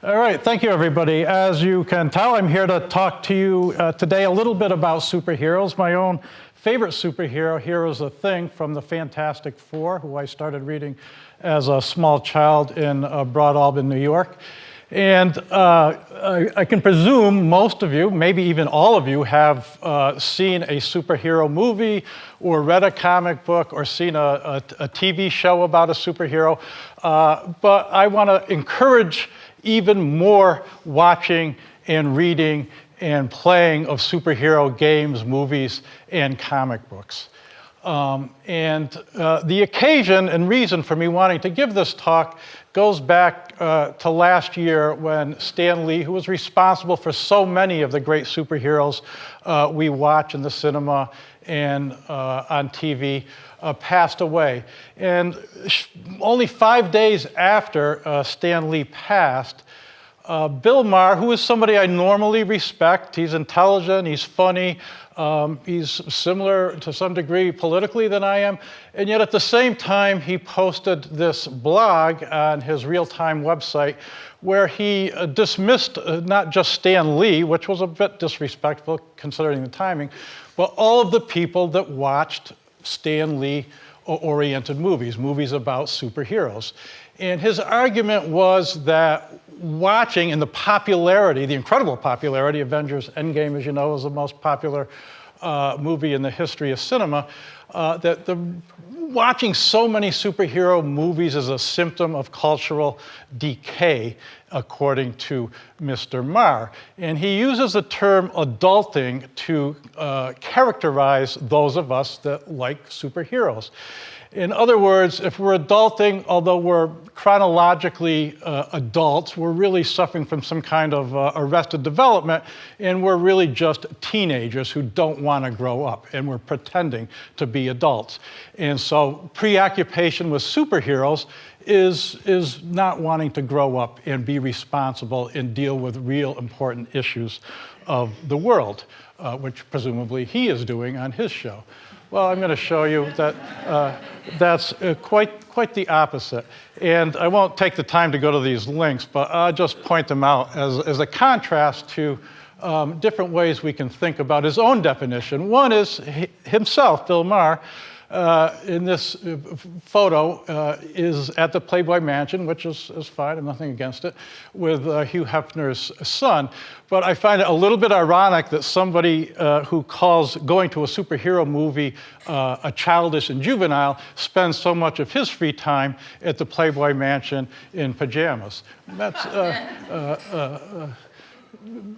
All right, thank you, everybody. As you can tell, I'm here to talk to you today a little bit about superheroes. My own favorite superhero here is a Thing from the Fantastic Four, who I started reading as a small child in Broad Albin, New York. And I can presume most of you, maybe even all of you, have seen a superhero movie or read a comic book or seen a TV show about a superhero. But I want to encourage even more watching and reading and playing of superhero games, movies, and comic books. The occasion and reason for me wanting to give this talk goes back to last year when Stan Lee, who was responsible for so many of the great superheroes we watch in the cinema and on TV, passed away. And only 5 days after Stan Lee passed, Bill Maher, who is somebody I normally respect, he's intelligent, he's funny, he's similar to some degree politically than I am, and yet at the same time he posted this blog on his real-time website where he dismissed not just Stan Lee, which was a bit disrespectful considering the timing, but all of the people that watched Stan Lee-oriented movies about superheroes. And his argument was that watching and the popularity, the incredible popularity, Avengers Endgame, as you know, is the most popular movie in the history of cinema, that watching so many superhero movies is a symptom of cultural decay, according to Mr. Maher. And he uses the term adulting to characterize those of us that like superheroes. In other words, if we're adulting, although we're chronologically adults, we're really suffering from some kind of arrested development, and we're really just teenagers who don't want to grow up, and we're pretending to be adults. And so preoccupation with superheroes is not wanting to grow up and be responsible and deal with real important issues of the world, which presumably he is doing on his show. Well, I'm going to show you that that's quite the opposite. And I won't take the time to go to these links, but I'll just point them out as a contrast to different ways we can think about his own definition. One is himself, Bill Maher, in this photo is at the Playboy Mansion, which is fine, I have nothing against it, with Hugh Hefner's son. But I find it a little bit ironic that somebody who calls going to a superhero movie a childish and juvenile spends so much of his free time at the Playboy Mansion in pajamas. That's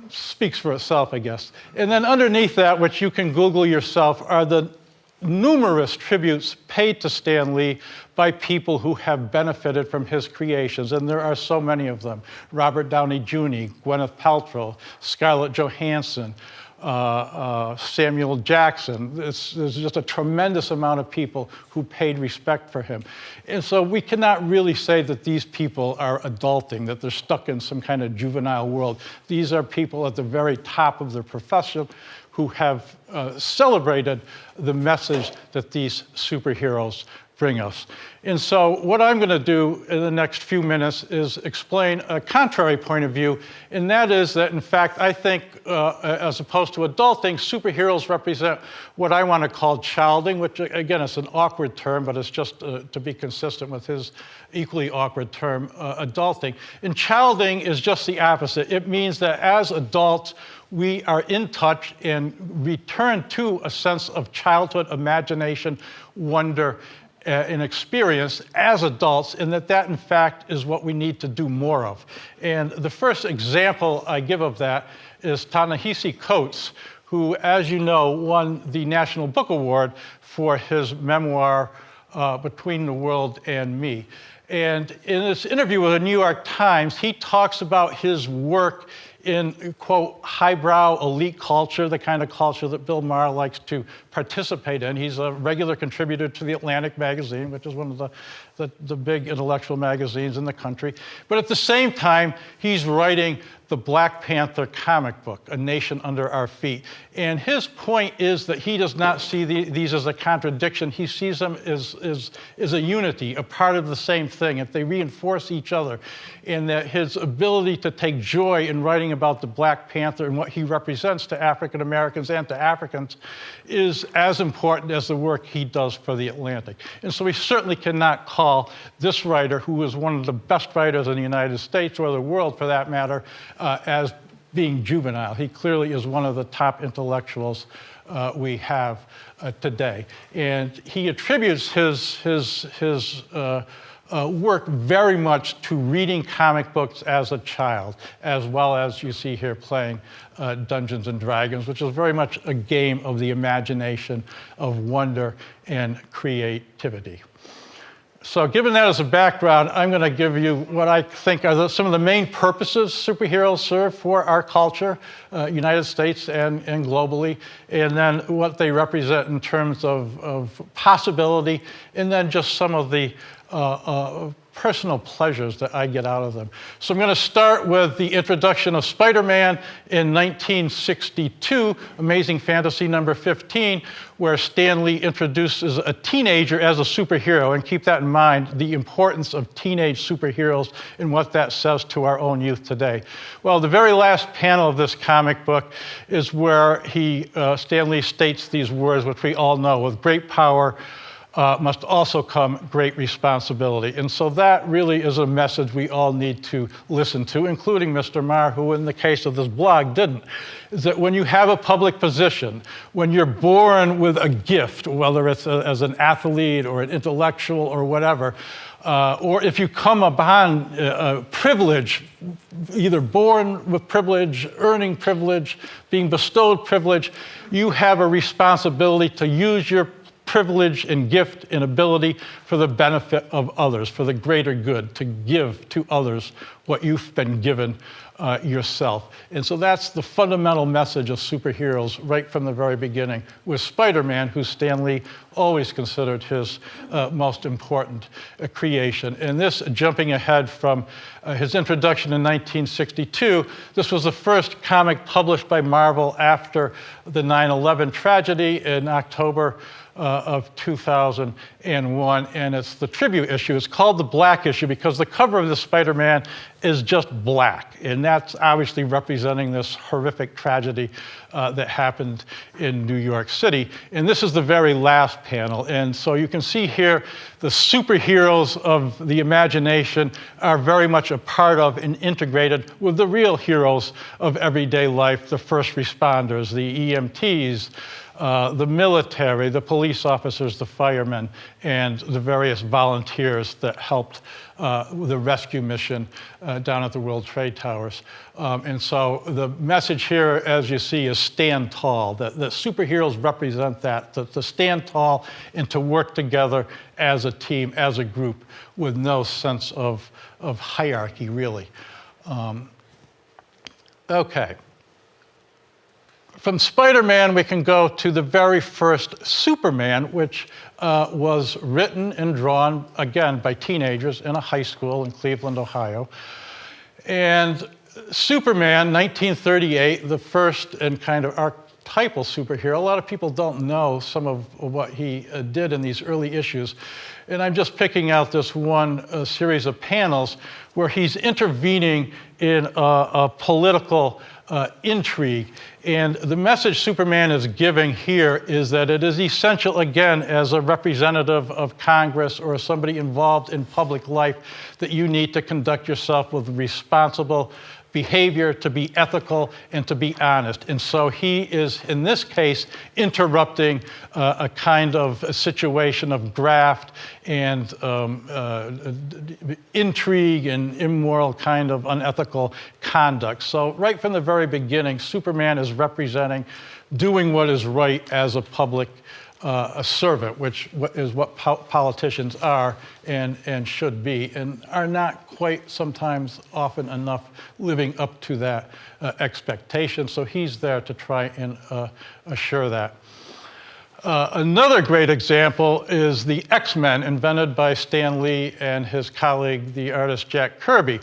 speaks for itself, I guess. And then underneath that, which you can Google yourself, are the numerous tributes paid to Stan Lee by people who have benefited from his creations, and there are so many of them. Robert Downey Jr., Gwyneth Paltrow, Scarlett Johansson, Samuel Jackson. There's just a tremendous amount of people who paid respect for him. And so we cannot really say that these people are adulting, that they're stuck in some kind of juvenile world. These are people at the very top of their profession who have celebrated the message that these superheroes bring us. And so what I'm going to do in the next few minutes is explain a contrary point of view, and that is that, in fact, I think, as opposed to adulting, superheroes represent what I want to call childing, which, again, is an awkward term, but it's just to be consistent with his equally awkward term, adulting. And childing is just the opposite. It means that as adults, we are in touch and return to a sense of childhood, imagination, wonder, and experience as adults, and that in fact is what we need to do more of. And the first example I give of that is Ta-Nehisi Coates, who, as you know, won the National Book Award for his memoir, Between the World and Me. And in this interview with the New York Times, he talks about his work in, quote, highbrow elite culture, the kind of culture that Bill Maher likes to participate in. He's a regular contributor to the Atlantic magazine, which is one of the big intellectual magazines in the country. But at the same time, he's writing the Black Panther comic book, A Nation Under Our Feet. And his point is that he does not see these as a contradiction. He sees them as a unity, a part of the same thing, if they reinforce each other. And that his ability to take joy in writing about the Black Panther and what he represents to African Americans and to Africans is as important as the work he does for the Atlantic. And so we certainly cannot call this writer, who is one of the best writers in the United States, or the world for that matter, as being juvenile. He clearly is one of the top intellectuals we have today. And he attributes his work very much to reading comic books as a child, as well as you see here playing Dungeons and Dragons, which is very much a game of the imagination, of wonder and creativity. So given that as a background, I'm going to give you what I think are some of the main purposes superheroes serve for our culture, United States and globally, and then what they represent in terms of possibility, and then just some of the personal pleasures that I get out of them. So I'm going to start with the introduction of Spider-Man in 1962, Amazing Fantasy number 15, where Stan Lee introduces a teenager as a superhero. And keep that in mind, the importance of teenage superheroes and what that says to our own youth today. Well, the very last panel of this comic book is where Stan Lee states these words, which we all know: with great power must also come great responsibility. And so that really is a message we all need to listen to, including Mr. Maher, who in the case of this blog didn't. Is that when you have a public position, when you're born with a gift, whether it's as an athlete or an intellectual or whatever, or if you come upon privilege, either born with privilege, earning privilege, being bestowed privilege, you have a responsibility to use your privilege and gift and ability for the benefit of others, for the greater good, to give to others what you've been given yourself. And so that's the fundamental message of superheroes right from the very beginning, with Spider-Man, who Stan Lee always considered his most important creation. And this, jumping ahead from his introduction in 1962, this was the first comic published by Marvel after the 9/11 tragedy in October of 2001, and it's the tribute issue. It's called the Black issue because the cover of the Spider-Man is just black, and that's obviously representing this horrific tragedy that happened in New York City. And this is the very last panel, and so you can see here the superheroes of the imagination are very much a part of and integrated with the real heroes of everyday life, the first responders, the EMTs, the military, the police officers, the firemen, and the various volunteers that helped the rescue mission down at the World Trade Towers. And so the message here, as you see, is stand tall, that superheroes represent that, to stand tall and to work together as a team, as a group, with no sense of hierarchy, really. Okay. From Spider-Man, we can go to the very first Superman, which was written and drawn, again, by teenagers in a high school in Cleveland, Ohio. And Superman, 1938, the first and kind of archetypal superhero. A lot of people don't know some of what he did in these early issues. And I'm just picking out this one series of panels where he's intervening in a political intrigue. And the message Superman is giving here is that it is essential, again, as a representative of Congress or somebody involved in public life, that you need to conduct yourself with responsible behavior, to be ethical, and to be honest. And so he is, in this case, interrupting a kind of a situation of graft and intrigue and immoral kind of unethical conduct. So right from the very beginning, Superman is representing doing what is right as a public a servant, which is what politicians are and should be, and are not quite sometimes often enough living up to that expectation. So he's there to try and assure that. Another great example is the X-Men, invented by Stan Lee and his colleague, the artist Jack Kirby.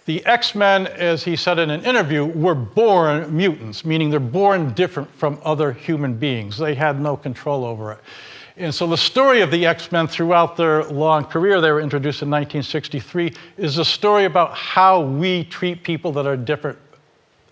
The X-Men, as he said in an interview, were born mutants, meaning they're born different from other human beings. They had no control over it. And so the story of the X-Men throughout their long career, they were introduced in 1963, is a story about how we treat people that are different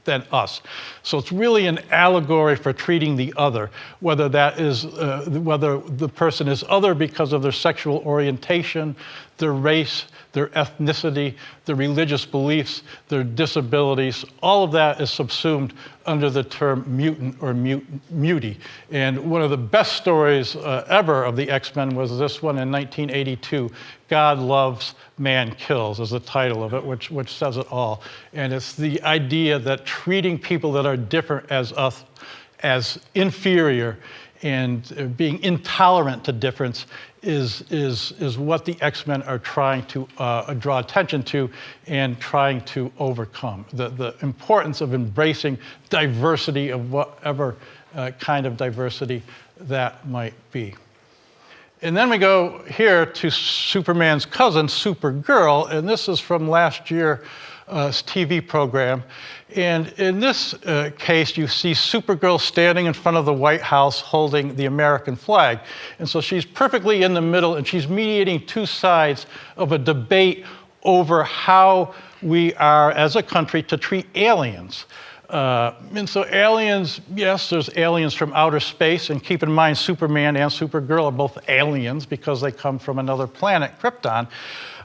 than us. So it's really an allegory for treating the other, whether that is whether the person is other because of their sexual orientation, their race, their ethnicity, their religious beliefs, their disabilities. All of that is subsumed under the term mutant or mutie. And one of the best stories ever of the X-Men was this one in 1982, God Loves, Man Kills, is the title of it, which says it all. And it's the idea that treating people that are different as us, as inferior, and being intolerant to difference is what the X-Men are trying to draw attention to and trying to overcome. The importance of embracing diversity of whatever kind of diversity that might be. And then we go here to Superman's cousin, Supergirl, and this is from last year's TV program. And in this case, you see Supergirl standing in front of the White House holding the American flag. And so she's perfectly in the middle, and she's mediating two sides of a debate over how we are, as a country, to treat aliens. And so aliens, yes, there's aliens from outer space, and keep in mind Superman and Supergirl are both aliens because they come from another planet, Krypton.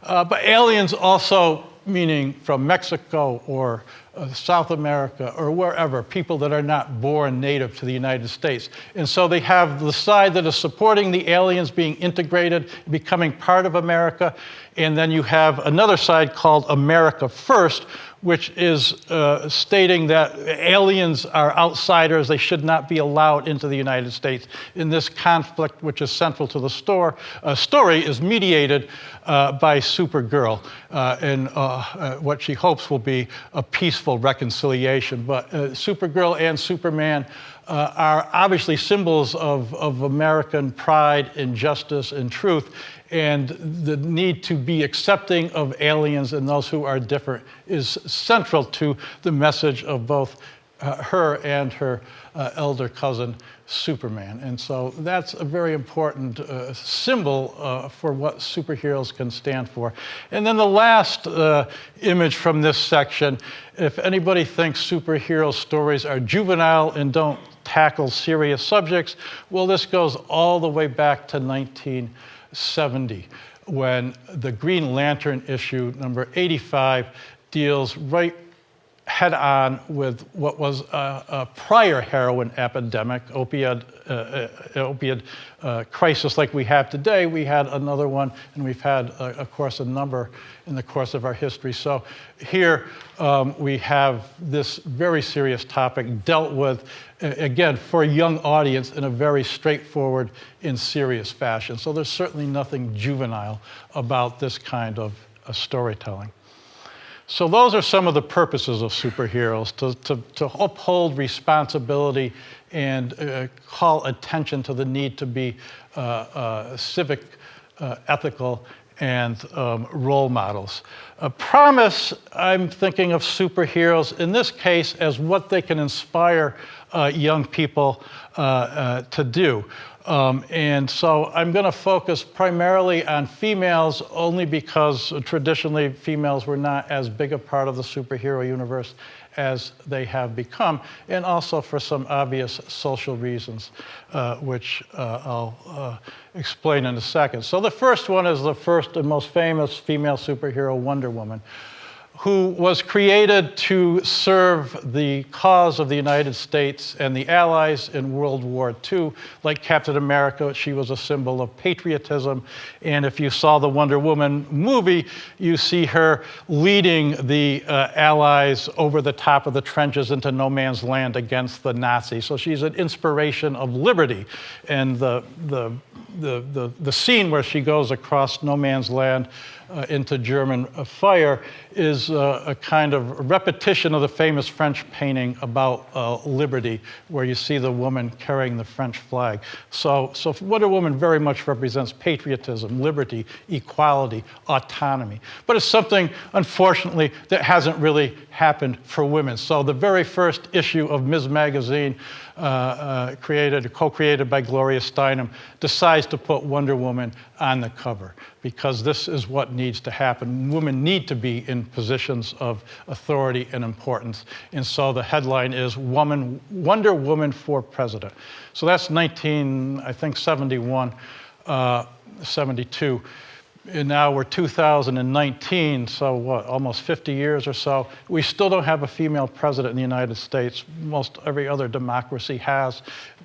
But aliens also meaning from Mexico or South America or wherever, people that are not born native to the United States. And so they have the side that is supporting the aliens being integrated, becoming part of America, and then you have another side called America First, which is stating that aliens are outsiders, they should not be allowed into the United States. In this conflict, which is central to the story, is mediated by Supergirl and what she hopes will be a peaceful reconciliation. But Supergirl and Superman are obviously symbols of American pride and justice and truth, and the need to be accepting of aliens and those who are different is central to the message of both her and her elder cousin, Superman. And so that's a very important symbol for what superheroes can stand for. And then the last image from this section, if anybody thinks superhero stories are juvenile and don't tackle serious subjects, well, this goes all the way back to 1970, when the Green Lantern issue, number 85, deals right head-on with what was a prior heroin epidemic, opioid crisis like we have today. We had another one, and we've had, of course, a number in the course of our history. So here we have this very serious topic dealt with, again, for a young audience in a very straightforward and serious fashion. So there's certainly nothing juvenile about this kind of storytelling. So those are some of the purposes of superheroes, to uphold responsibility and call attention to the need to be civic, ethical, and role models. Promise, I'm thinking of superheroes, in this case, as what they can inspire young people to do. And so I'm going to focus primarily on females, only because traditionally females were not as big a part of the superhero universe as they have become, and also for some obvious social reasons, which I'll explain in a second. So the first one is the first and most famous female superhero, Wonder Woman, who was created to serve the cause of the United States and the Allies in World War II. Like Captain America, she was a symbol of patriotism. And if you saw the Wonder Woman movie, you see her leading the Allies over the top of the trenches into no man's land against the Nazis. So she's an inspiration of liberty. And the scene where she goes across no man's land into German fire is a kind of repetition of the famous French painting about liberty, where you see the woman carrying the French flag. So Wonder Woman very much represents patriotism, liberty, equality, autonomy. But it's something, unfortunately, that hasn't really happened for women. So the very first issue of Ms. Magazine, co-created by Gloria Steinem, decides to put Wonder Woman on the cover, because this is what needs to happen. Women need to be in positions of authority and importance. And so the headline is Wonder Woman for President. So that's 71, 72. And now we're 2019, so what, almost 50 years or so. We still don't have a female president in the United States. Most every other democracy has.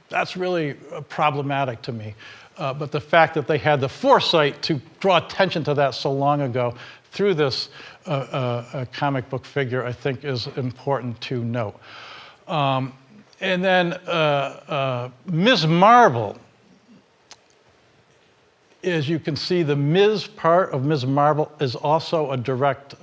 That's really problematic to me. But the fact that they had the foresight to draw attention to that so long ago through this comic book figure, I think is important to note. And then Ms. Marvel, as you can see, the Ms. part of Ms. Marvel is also a direct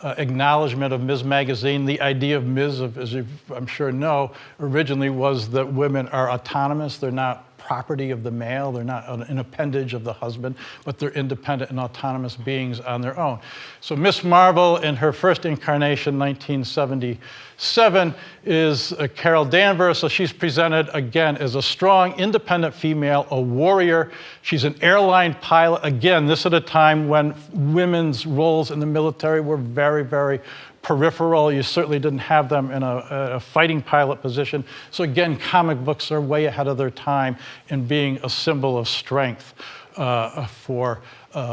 acknowledgement of Ms. Magazine. The idea of Ms., as you I'm sure know, originally was that women are autonomous. They're not property of the male. They're not an appendage of the husband, but they're independent and autonomous beings on their own. So Miss Marvel, in her first incarnation, 1977, is Carol Danvers. So she's presented, again, as a strong, independent female, a warrior. She's an airline pilot. Again, this at a time when women's roles in the military were very, very peripheral. You certainly didn't have them in a fighting pilot position. So again, comic books are way ahead of their time in being a symbol of strength for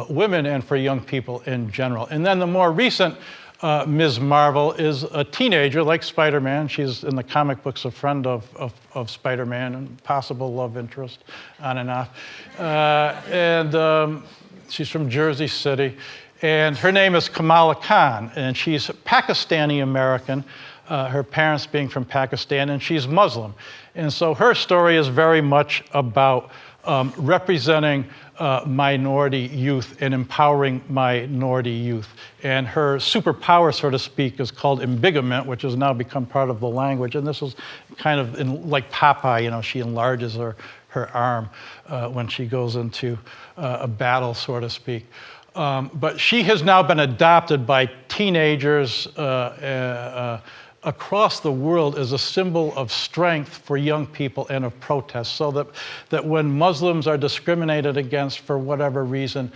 women and for young people in general. And then the more recent Ms. Marvel is a teenager like Spider-Man. She's in the comic books a friend of Spider-Man and possible love interest on and off. She's from Jersey City. And her name is Kamala Khan, and she's Pakistani-American, her parents being from Pakistan, and she's Muslim. And so her story is very much about representing minority youth and empowering minority youth. And her superpower, so to speak, is called embiggerment, which has now become part of the language. And this is kind of like Popeye, you know, she enlarges her arm when she goes into a battle, so to speak. But she has now been adopted by teenagers across the world as a symbol of strength for young people and of protest, so that when Muslims are discriminated against for whatever reason,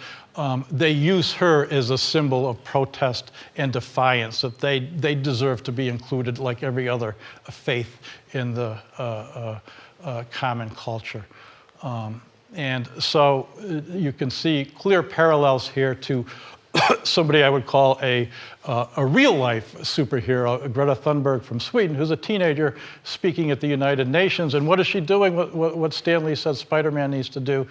they use her as a symbol of protest and defiance, that they deserve to be included like every other faith in the common culture. And so you can see clear parallels here to somebody I would call a real-life superhero, Greta Thunberg from Sweden, who's a teenager speaking at the United Nations. And what is she doing? What Stan Lee said Spider-Man needs to do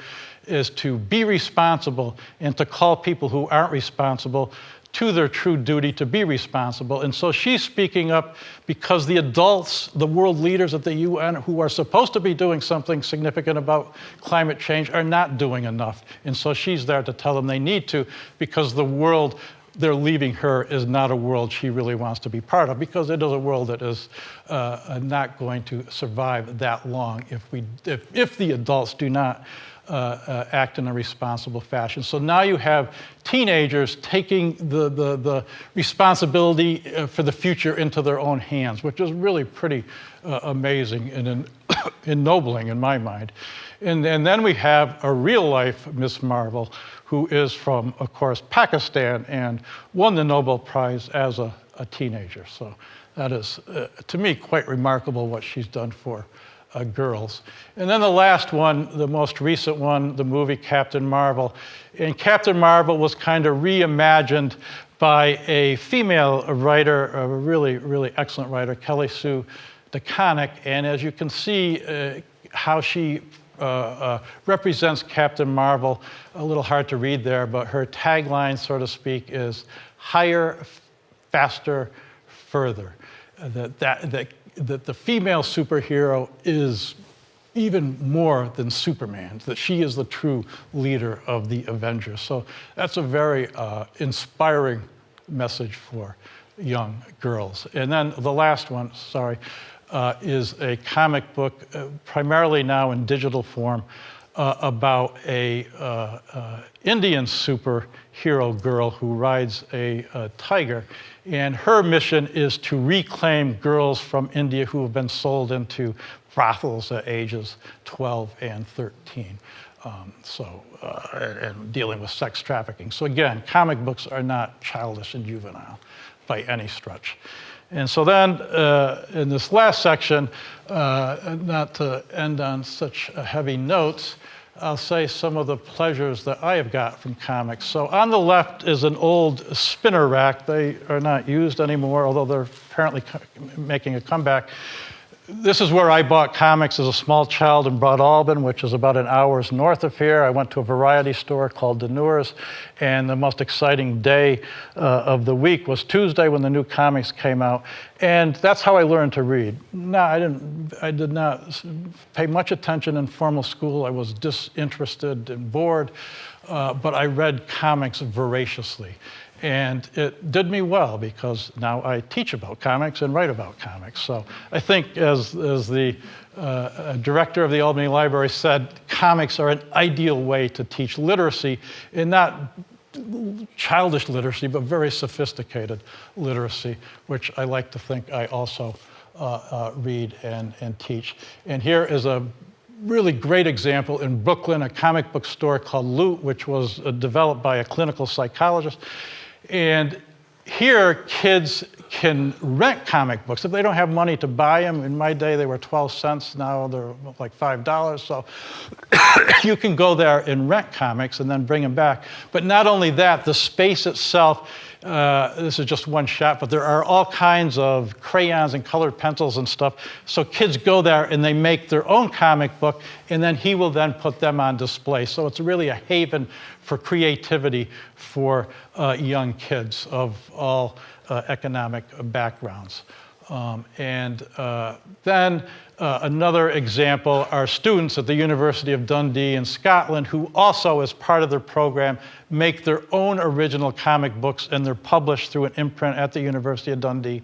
is to be responsible and to call people who aren't responsible to their true duty to be responsible. And so she's speaking up because the adults, the world leaders at the UN, who are supposed to be doing something significant about climate change, are not doing enough. And so she's there to tell them they need to, because the world they're leaving her is not a world she really wants to be part of, because it is a world that is not going to survive that long if the adults do not act in a responsible fashion. So now you have teenagers taking the responsibility for the future into their own hands, which is really pretty amazing and ennobling in my mind. And then we have a real-life Miss Marvel, who is from, of course, Pakistan and won the Nobel Prize as a teenager. So that is, to me, quite remarkable what she's done for girls. And then the last one, the most recent one, the movie Captain Marvel. And Captain Marvel was kind of reimagined by a female writer, a really, really excellent writer, Kelly Sue DeConnick. And as you can see how she represents Captain Marvel, a little hard to read there, but her tagline, so to speak, is higher, faster, further. That the female superhero is even more than Superman, that she is the true leader of the Avengers. So that's a very inspiring message for young girls. And then the last one, is a comic book, primarily now in digital form, about a Indian superhero girl who rides a tiger. And her mission is to reclaim girls from India who have been sold into brothels at ages 12 and 13. And dealing with sex trafficking. So again, comic books are not childish and juvenile by any stretch. And so then, in this last section, not to end on such heavy notes, I'll say some of the pleasures that I have got from comics. So on the left is an old spinner rack. They are not used anymore, although they're apparently making a comeback. This is where I bought comics as a small child in Broadalbin, which is about an hour's north of here. I went to a variety store called Deneure's, and the most exciting day of the week was Tuesday when the new comics came out. And that's how I learned to read. No, I did not pay much attention in formal school. I was disinterested and bored, but I read comics voraciously. And it did me well because now I teach about comics and write about comics. So I think as the director of the Albany Library said, comics are an ideal way to teach literacy, and not childish literacy, but very sophisticated literacy, which I like to think I also read and teach. And here is a really great example in Brooklyn, a comic book store called Loot, which was developed by a clinical psychologist. And here, kids can rent comic books if they don't have money to buy them. In my day, they were 12 cents. Now they're like $5. So you can go there and rent comics and then bring them back. But not only that, the space itself, this is just one shot, but there are all kinds of crayons and colored pencils and stuff. So kids go there and they make their own comic book, and then he will then put them on display. So it's really a haven for creativity for young kids of all economic backgrounds. Then another example are students at the University of Dundee in Scotland who also, as part of their program, make their own original comic books, and they're published through an imprint at the University of Dundee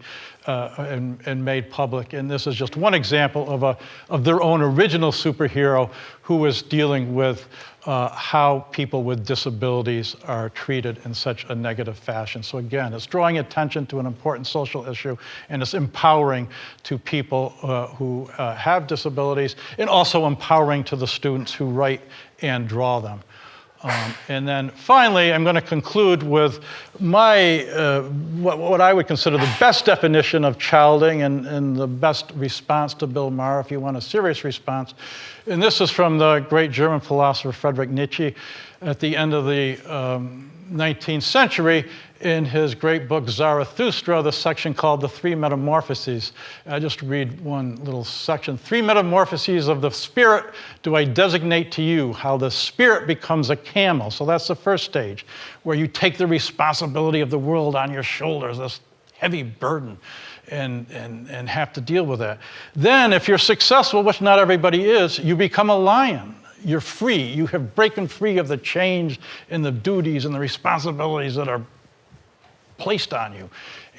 and made public. And this is just one example of their own original superhero who is dealing with how people with disabilities are treated in such a negative fashion. So again, it's drawing attention to an important social issue, and it's empowering to people who have disabilities, and also empowering to the students who write and draw them. And then finally, I'm going to conclude with my what I would consider the best definition of childing and the best response to Bill Maher, if you want a serious response. And this is from the great German philosopher Friedrich Nietzsche at the end of the 19th century. In his great book Zarathustra, the section called The Three Metamorphoses. I just read one little section. 3 metamorphoses of the spirit do I designate to you, how the spirit becomes a camel. So that's the first stage, where you take the responsibility of the world on your shoulders, this heavy burden, and have to deal with that. Then, if you're successful, which not everybody is, you become a lion. You're free. You have broken free of the chains and the duties and the responsibilities that are placed on you.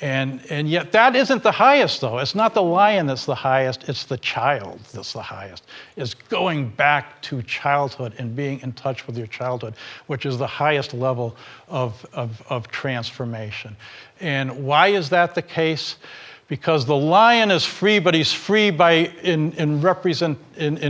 And yet that isn't the highest, though. It's not the lion that's the highest, it's the child that's the highest. It's going back to childhood and being in touch with your childhood, which is the highest level of transformation. And why is that the case? Because the lion is free, but he's free in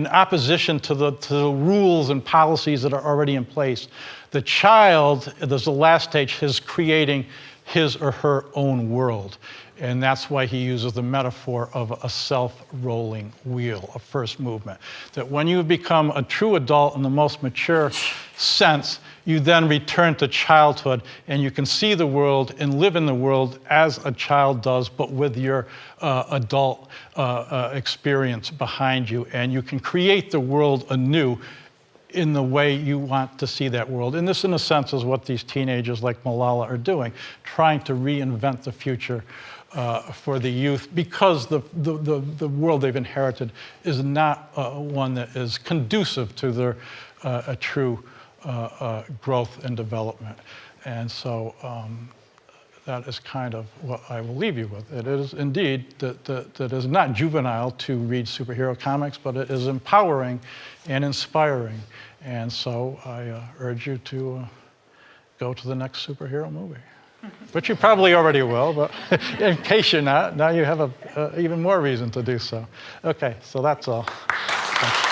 opposition to the rules and policies that are already in place. The child, there's the last stage, is creating his or her own world. And that's why he uses the metaphor of a self-rolling wheel, a first movement. That when you become a true adult in the most mature sense, you then return to childhood, and you can see the world and live in the world as a child does, but with your adult experience behind you. And you can create the world anew in the way you want to see that world. And this, in a sense, is what these teenagers like Malala are doing, trying to reinvent the future for the youth, because the world they've inherited is not one that is conducive to their a true growth and development. And so that is kind of what I will leave you with. It is indeed that is not juvenile to read superhero comics, but it is empowering and inspiring. And so I urge you to go to the next superhero movie. Which you probably already will, but in case you're not, now you have even more reason to do so. Okay, so that's all. Thanks.